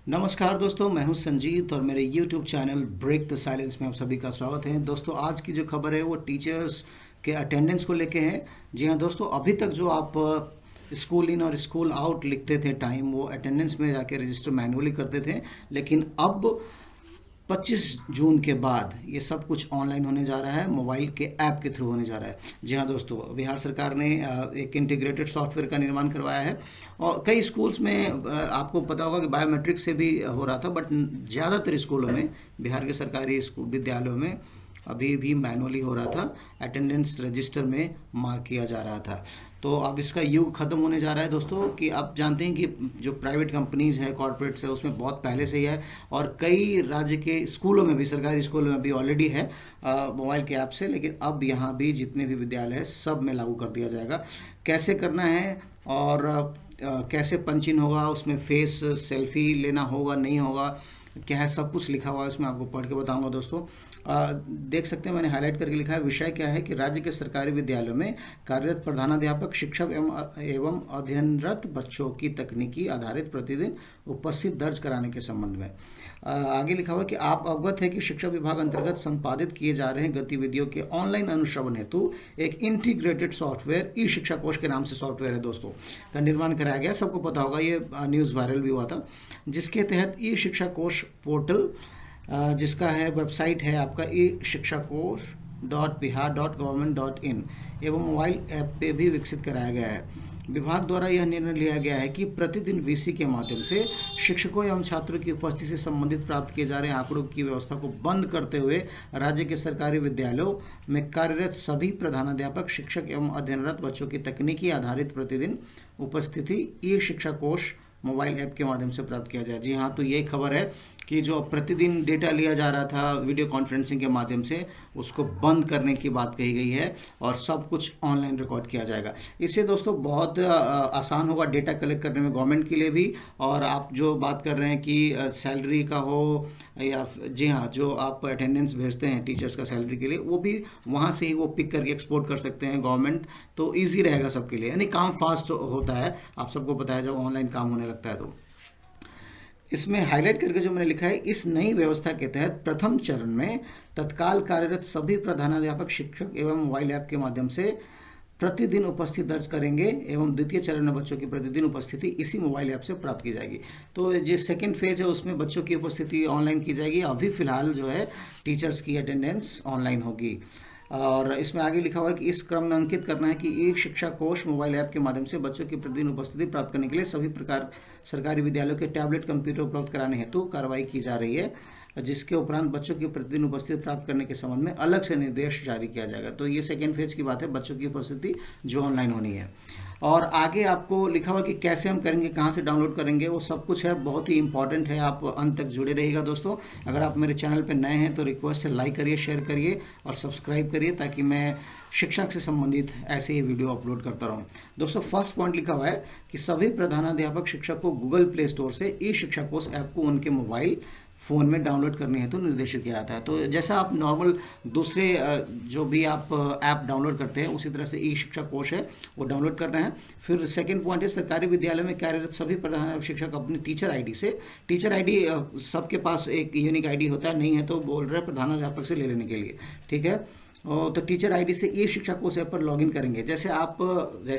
नमस्कार दोस्तों, मैं हूं संजीत और मेरे YouTube channel break the silence में आप सभी का स्वागत है। दोस्तों, आज की जो खबर है वो टीचर्स के अटेंडेंस को लेके है। जी हां दोस्तों, अभी तक जो आप स्कूल इन और स्कूल आउट लिखते थे टाइम, वो अटेंडेंस में जाके रजिस्टर मैनुअली करते थे, लेकिन अब 25 जून के बाद ये सब कुछ ऑनलाइन होने जा रहा है, मोबाइल के ऐप के थ्रू होने जा रहा है। जी हाँ दोस्तों, बिहार सरकार ने एक इंटीग्रेटेड सॉफ्टवेयर का निर्माण करवाया है और कई स्कूल्स में आपको पता होगा कि बायोमेट्रिक से भी हो रहा था, बट ज़्यादातर स्कूलों में, बिहार के सरकारी स्कूल विद्यालयों में अभी भी मैनुअली हो रहा था, अटेंडेंस रजिस्टर में मार्क किया जा रहा था। तो अब इसका युग खत्म होने जा रहा है दोस्तों। कि आप जानते हैं कि जो प्राइवेट कंपनीज है, कॉरपोरेट्स है, उसमें बहुत पहले से ही है और कई राज्य के स्कूलों में भी, सरकारी स्कूलों में भी ऑलरेडी है मोबाइल के ऐप से, लेकिन अब यहाँ भी जितने भी विद्यालय है सब में लागू कर दिया जाएगा। कैसे करना है और कैसे पंच इन होगा, उसमें फेस सेल्फी लेना होगा नहीं होगा, क्या है, सब कुछ लिखा हुआ है इसमें, आपको पढ़ के बताऊंगा दोस्तों। देख सकते हैं मैंने हाईलाइट करके लिखा है। विषय क्या है कि राज्य के सरकारी विद्यालयों में कार्यरत प्रधानाध्यापक, शिक्षक एवं अध्ययनरत बच्चों की तकनीकी आधारित प्रतिदिन उपस्थित दर्ज कराने के संबंध में। आगे लिखा हुआ कि आप अवगत है कि शिक्षा विभाग अंतर्गत संपादित किए जा रहे गतिविधियों के ऑनलाइन अनुश्रवण हेतु एक इंटीग्रेटेड सॉफ्टवेयर, ई शिक्षा कोश के नाम से सॉफ्टवेयर है दोस्तों, का निर्माण कराया गया। सबको पता होगा, ये न्यूज़ वायरल भी हुआ था, जिसके तहत ई शिक्षा कोश पोर्टल, जिसका है वेबसाइट है आपका ई शिक्षा कोश .bihar.government.in एवं मोबाइल ऐप पे भी विकसित कराया गया है। विभाग द्वारा यह निर्णय लिया गया है कि प्रतिदिन वीसी के माध्यम से शिक्षकों एवं छात्रों की उपस्थिति से संबंधित प्राप्त किए जा रहे आंकड़ों की व्यवस्था को बंद करते हुए राज्य के सरकारी विद्यालयों में कार्यरत सभी प्रधानाध्यापक, शिक्षक एवं अध्ययनरत बच्चों की तकनीकी आधारित प्रतिदिन उपस्थिति ई शिक्षा कोश मोबाइल ऐप के माध्यम से प्राप्त किया जाए। जी हाँ, तो ये खबर है कि जो प्रतिदिन डेटा लिया जा रहा था वीडियो कॉन्फ्रेंसिंग के माध्यम से, उसको बंद करने की बात कही गई है और सब कुछ ऑनलाइन रिकॉर्ड किया जाएगा। इससे दोस्तों बहुत आसान होगा डेटा कलेक्ट करने में गवर्नमेंट के लिए भी। और आप जो बात कर रहे हैं कि सैलरी का हो या जी हाँ, जो आप अटेंडेंस भेजते हैं टीचर्स का सैलरी के लिए, वो भी वहाँ से ही वो पिक करके एक्सपोर्ट कर सकते हैं गवर्नमेंट, तो ईजी रहेगा सबके लिए, यानी काम फास्ट होता है। आप सबको पता है जब ऑनलाइन काम होने लगता है तो। इसमें हाईलाइट करके जो मैंने लिखा है, इस नई व्यवस्था के तहत प्रथम चरण में तत्काल कार्यरत सभी प्रधानाध्यापक, शिक्षक एवं मोबाइल ऐप के माध्यम से प्रतिदिन उपस्थित दर्ज करेंगे एवं द्वितीय चरण में बच्चों की प्रतिदिन उपस्थिति इसी मोबाइल ऐप से प्राप्त की जाएगी। तो जो सेकंड फेज है उसमें बच्चों की उपस्थिति ऑनलाइन की जाएगी। अभी फिलहाल जो है टीचर्स की अटेंडेंस ऑनलाइन होगी। और इसमें आगे लिखा हुआ है कि इस क्रम में अंकित करना है कि एक शिक्षा कोश मोबाइल ऐप के माध्यम से बच्चों की प्रतिदिन उपस्थिति प्राप्त करने के लिए सभी प्रकार सरकारी विद्यालयों के टैबलेट कंप्यूटर उपलब्ध कराने हेतु कार्रवाई की जा रही है, जिसके उपरांत बच्चों की प्रतिदिन उपस्थिति प्राप्त करने के संबंध में अलग से निर्देश जारी किया जाएगा। तो ये सेकेंड फेज की बात है, बच्चों की उपस्थिति जो ऑनलाइन होनी है। और आगे आपको लिखा हुआ कि कैसे हम करेंगे, कहाँ से डाउनलोड करेंगे, वो सब कुछ है, बहुत ही इंपॉर्टेंट है। आप अंत तक जुड़े रहिएगा दोस्तों। अगर आप मेरे चैनल पर नए हैं तो रिक्वेस्ट है, लाइक करिए, शेयर करिए और सब्सक्राइब करिए, ताकि मैं शिक्षा से संबंधित ऐसे ही वीडियो अपलोड करता रहूँ। दोस्तों, फर्स्ट पॉइंट लिखा हुआ है कि सभी प्रधानाध्यापक, शिक्षक को गूगल प्ले स्टोर से ई शिक्षा कोश ऐप को उनके मोबाइल फ़ोन में डाउनलोड करने हेतु निर्देशित किया जाता है। तो जैसा आप नॉर्मल दूसरे जो भी आप ऐप डाउनलोड करते हैं, उसी तरह से ई शिक्षा कोश है वो डाउनलोड करना है। फिर सेकंड पॉइंट है, सरकारी विद्यालयों में कार्यरत सभी प्रधान शिक्षक अपनी टीचर आईडी से, टीचर आईडी सबके पास एक यूनिक आईडी होता है, नहीं है तो बोल रहे प्रधानाध्यापक से ले लेने के लिए, ठीक है। तो टीचर आईडी से ई शिक्षा कोश ऐप पर लॉगिन करेंगे। जैसे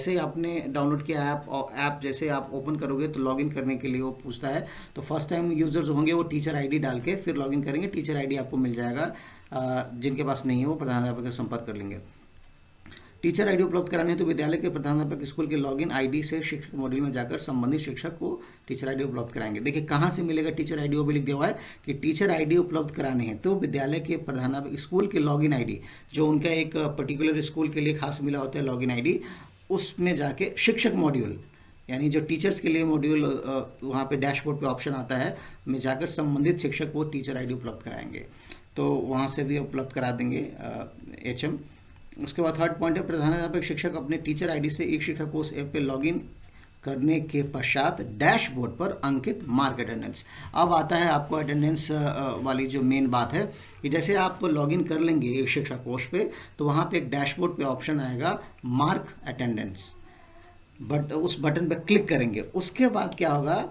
ही आपने डाउनलोड किया ऐप, और ऐप जैसे आप ओपन करोगे तो लॉगिन करने के लिए वो पूछता है। तो फर्स्ट टाइम यूजर्स होंगे वो टीचर आईडी डाल के फिर लॉगिन करेंगे। टीचर आईडी आपको मिल जाएगा, जिनके पास नहीं है वो प्रधानाध्यापक से संपर्क कर लेंगे। टीचर आईडी उपलब्ध कराने तो विद्यालय के प्रधानाध्यापक स्कूल के लॉगिन आईडी से शिक्षक मॉड्यूल में जाकर संबंधित शिक्षक को टीचर आईडी उपलब्ध कराएंगे। देखिए कहाँ से मिलेगा टीचर आईडी, वो भी लिख दिया हुआ है कि टीचर आईडी उपलब्ध कराने हैं तो विद्यालय के प्रधानाध्यापक स्कूल के लॉगिन आईडी, जो उनका एक पर्टिकुलर स्कूल के लिए खास मिला होता है लॉगिन आईडी, उसमें जाके शिक्षक मॉड्यूल, यानी जो टीचर्स के लिए मॉड्यूल वहाँ पे डैशबोर्ड पे ऑप्शन आता है, में जाकर संबंधित शिक्षक को टीचर आईडी उपलब्ध कराएंगे। तो वहाँ से भी उपलब्ध करा देंगे HM। उसके बाद थर्ड पॉइंट है, प्रधानाध्यापक शिक्षक अपने टीचर आईडी से एक शिक्षा कोर्स ऐप पे लॉगिन करने के पश्चात डैशबोर्ड पर अंकित मार्क अटेंडेंस। अब आता है आपको अटेंडेंस वाली जो मेन बात है कि जैसे आप लॉगिन कर लेंगे एक शिक्षा कोर्स पे, तो वहाँ पे एक डैशबोर्ड पे ऑप्शन आएगा मार्क अटेंडेंस, बट उस बटन पे क्लिक करेंगे। उसके बाद क्या होगा,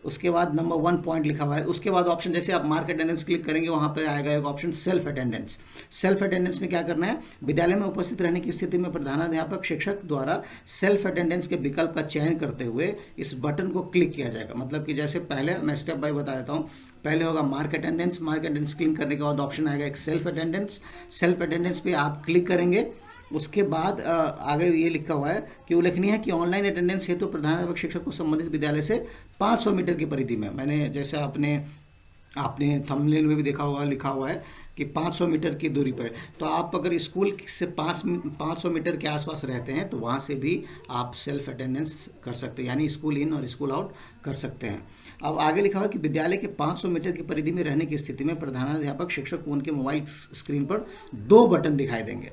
उसके बाद नंबर 1 पॉइंट लिखा हुआ है। उसके बाद ऑप्शन जैसे आप मार्क अटेंडेंस क्लिक करेंगे वहाँ पे आएगा एक option self attendance. Self attendance में क्या करना है, विद्यालय में उपस्थित रहने की स्थिति में प्रधानाध्यापक शिक्षक द्वारा सेल्फ अटेंडेंस के विकल्प का चयन करते हुए इस बटन को क्लिक किया जाएगा। मतलब कि जैसे पहले मैं स्टेप बाय बता देता हूँ। पहले होगा mark attendance, mark attendance click करने के बाद ऑप्शन आएगा एक सेल्फ अटेंडेंस। सेल्फ अटेंडेंस पे आप क्लिक करेंगे। उसके बाद आगे ये लिखा हुआ है कि उल्लेखनीय है कि ऑनलाइन अटेंडेंस हेतु प्रधानाध्यापक शिक्षक को संबंधित विद्यालय से 500 मीटर की परिधि में, मैंने जैसे आपने थंबनेल में भी देखा होगा, लिखा हुआ है कि 500 मीटर की दूरी पर। तो आप अगर स्कूल से 500 मीटर के आसपास रहते हैं तो वहाँ से भी आप सेल्फ अटेंडेंस कर सकते हैं, यानी स्कूल इन और स्कूल आउट कर सकते हैं। अब आगे लिखा हुआ है कि विद्यालय के 500 मीटर की परिधि में रहने की स्थिति में प्रधानाध्यापक शिक्षक को उनके मोबाइल स्क्रीन पर 2 बटन दिखाई देंगे।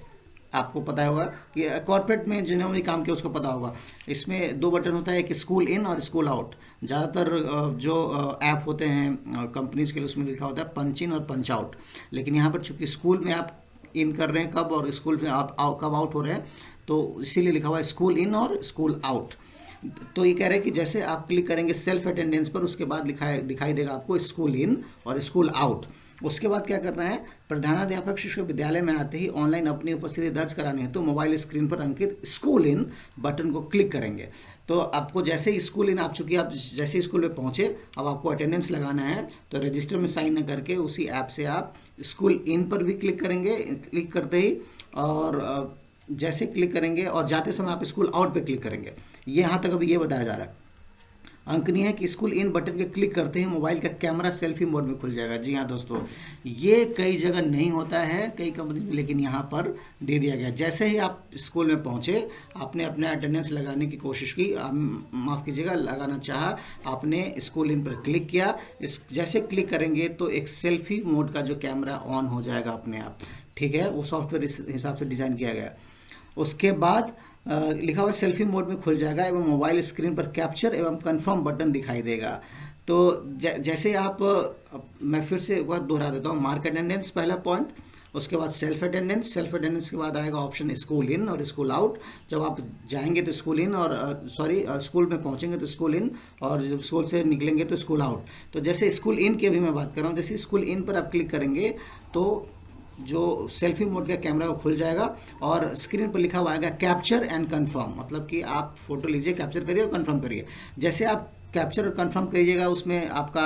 आपको पता होगा कि कॉर्पोरेट में जिन्होंने काम किया उसको पता होगा, इसमें 2 बटन होता है, एक स्कूल इन और स्कूल आउट। ज़्यादातर जो ऐप होते हैं कंपनीज के लिए उसमें लिखा होता है पंच इन और पंच आउट, लेकिन यहाँ पर चूंकि स्कूल में आप इन कर रहे हैं कब और स्कूल में आप कब आउट हो रहे हैं, तो इसीलिए लिखा हुआ है स्कूल इन और स्कूल आउट। तो ये कह रहे हैं कि जैसे आप क्लिक करेंगे सेल्फ अटेंडेंस पर, उसके बाद दिखाई देगा आपको स्कूल इन और स्कूल आउट। उसके बाद क्या करना है, प्रधानाध्यापक शिक्षक विद्यालय में आते ही ऑनलाइन अपनी उपस्थिति दर्ज कराने हेतु मोबाइल स्क्रीन पर अंकित स्कूल इन बटन को क्लिक करेंगे। तो आपको जैसे ही स्कूल इन, आप चूंकि आप जैसे स्कूल में पहुंचे, अब आपको अटेंडेंस लगाना है तो रजिस्टर में साइन न करके उसी ऐप से आप स्कूल इन पर भी क्लिक करेंगे। क्लिक करते ही और जैसे क्लिक करेंगे और जाते समय आप स्कूल आउट पे क्लिक करेंगे। ये यहाँ तक अभी ये बताया जा रहा है। अंकनीय है कि स्कूल इन बटन के क्लिक करते ही मोबाइल का कैमरा सेल्फी मोड में खुल जाएगा। जी हाँ दोस्तों, ये कई जगह नहीं होता है कई कंपनी में, लेकिन यहाँ पर दे दिया गया। जैसे ही आप स्कूल में पहुँचे, आपने अपने अटेंडेंस लगाने की कोशिश की, माफ़ कीजिएगा लगाना चाहा, आपने स्कूल इन पर क्लिक किया। जैसे क्लिक करेंगे तो एक सेल्फी मोड का जो कैमरा ऑन हो जाएगा अपने आप। ठीक है, वो सॉफ्टवेयर इस हिसाब से डिज़ाइन किया गया। उसके बाद लिखा हुआ सेल्फी मोड में खुल जाएगा एवं मोबाइल स्क्रीन पर कैप्चर एवं कंफर्म बटन दिखाई देगा। तो जैसे आप, मैं फिर से एक बार दोहरा देता हूँ, मार्क अटेंडेंस पहला पॉइंट, उसके बाद सेल्फ अटेंडेंस के बाद आएगा ऑप्शन स्कूल इन और स्कूल आउट। जब आप जाएंगे तो स्कूल इन और स्कूल में पहुंचेंगे तो स्कूल इन, और जब स्कूल से निकलेंगे तो स्कूल आउट। तो जैसे स्कूल इन की अभी मैं बात कर रहा हूँ, जैसे स्कूल इन पर आप क्लिक करेंगे तो जो सेल्फी मोड का कैमरा वो खुल जाएगा और स्क्रीन पर लिखा हुआ आएगा कैप्चर एंड कंफर्म, मतलब कि आप फोटो लीजिए, कैप्चर करिए और कंफर्म करिए। जैसे आप कैप्चर और कंफर्म करिएगा, उसमें आपका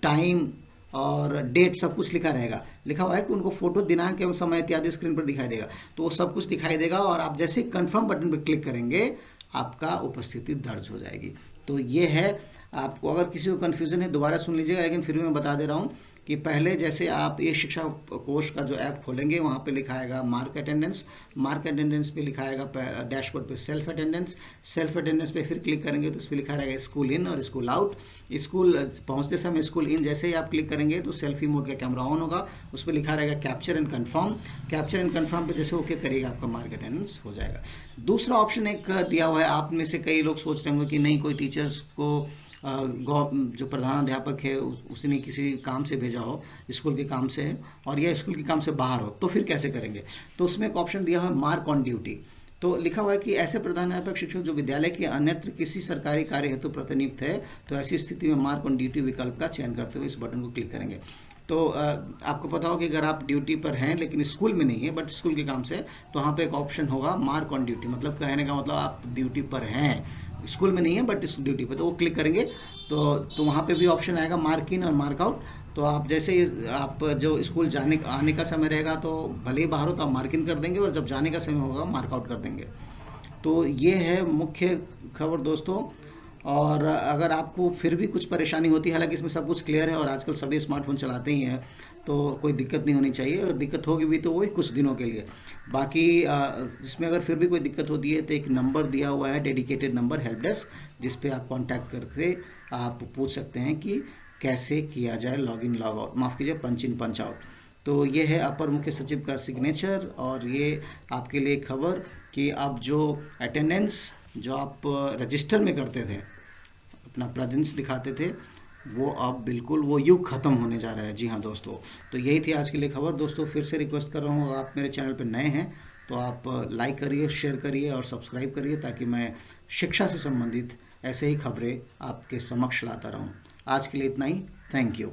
टाइम और डेट सब कुछ लिखा रहेगा। लिखा हुआ है कि उनको फोटो, दिनांक एवं समय इत्यादि स्क्रीन पर दिखाई देगा। तो वो सब कुछ दिखाई देगा और आप जैसे कंफर्म बटन पर क्लिक करेंगे आपका उपस्थिति दर्ज हो जाएगी। तो ये है, आपको अगर किसी को कन्फ्यूज़न है दोबारा सुन लीजिएगा, लेकिन फिर भी मैं बता दे रहा हूँ कि पहले जैसे आप ये शिक्षा कोश का जो ऐप खोलेंगे वहाँ पे लिखा आएगा मार्क अटेंडेंस पे लिखा आएगा डैशबोर्ड पे सेल्फ अटेंडेंस पे फिर क्लिक करेंगे तो उस पर लिखा रहेगा स्कूल इन और स्कूल आउट। स्कूल पहुँचते समय स्कूल इन जैसे ही आप क्लिक करेंगे तो सेल्फी मोड का कैमरा ऑन होगा, उस पर लिखा रहेगा कैप्चर एंड कन्फर्म पे जैसे ओके करिएगा आपका मार्क अटेंडेंस हो जाएगा। दूसरा ऑप्शन एक दिया हुआ है, आप में से कई लोग सोच रहे होंगे कि नहीं, कोई टीचर्स को जो प्रधानाध्यापक है उसने किसी काम से भेजा हो, स्कूल के काम से है और यह स्कूल के काम से बाहर हो, तो फिर कैसे करेंगे। तो उसमें एक ऑप्शन दिया हुआ है मार्क ऑन ड्यूटी। तो लिखा हुआ है कि ऐसे प्रधानाध्यापक शिक्षक जो विद्यालय के अन्यत्र किसी सरकारी कार्य हेतु प्रतिनियुक्त है, तो ऐसी स्थिति में मार्क ऑन ड्यूटी विकल्प का चयन करते हुए इस बटन को क्लिक करेंगे। तो आपको पता हो कि अगर आप ड्यूटी पर हैं लेकिन स्कूल में नहीं है बट स्कूल के काम से, तो वहाँ पे एक ऑप्शन होगा मार्क ऑन ड्यूटी, मतलब कहने का मतलब आप ड्यूटी पर हैं, स्कूल में नहीं है बट इस ड्यूटी पर, तो वो क्लिक करेंगे तो वहाँ पे भी ऑप्शन आएगा मार्क इन और मार्क आउट। तो आप जैसे आप जो स्कूल आने का समय रहेगा तो भले ही बाहर हो तो आप मार्क इन कर देंगे और जब जाने का समय होगा मार्क आउट कर देंगे। तो ये है मुख्य खबर दोस्तों। और अगर आपको फिर भी कुछ परेशानी होती है, हालांकि इसमें सब कुछ क्लियर है और आजकल सभी स्मार्टफोन चलाते ही हैं, तो कोई दिक्कत नहीं होनी चाहिए। अगर दिक्कत होगी भी तो वही कुछ दिनों के लिए। बाकी इसमें अगर फिर भी कोई दिक्कत होती है तो एक नंबर दिया हुआ है, डेडिकेटेड नंबर हेल्प डेस्क, जिस पे आप कांटेक्ट करके आप पूछ सकते हैं कि कैसे किया जाए लॉगिन लॉग आउट, माफ़ कीजिए पंच इन पंच आउट। तो ये है अपर मुख्य सचिव का सिग्नेचर और ये आपके लिए खबर कि अब जो अटेंडेंस जो आप रजिस्टर में करते थे, अपना प्रेजेंस दिखाते थे, वो अब बिल्कुल वो युग ख़त्म होने जा रहा है। जी हाँ दोस्तों, तो यही थी आज के लिए खबर। दोस्तों फिर से रिक्वेस्ट कर रहा हूँ, आप मेरे चैनल पर नए हैं तो आप लाइक करिए, शेयर करिए और सब्सक्राइब करिए ताकि मैं शिक्षा से संबंधित ऐसे ही खबरें आपके समक्ष लाता रहूं। आज के लिए इतना ही। Thank you.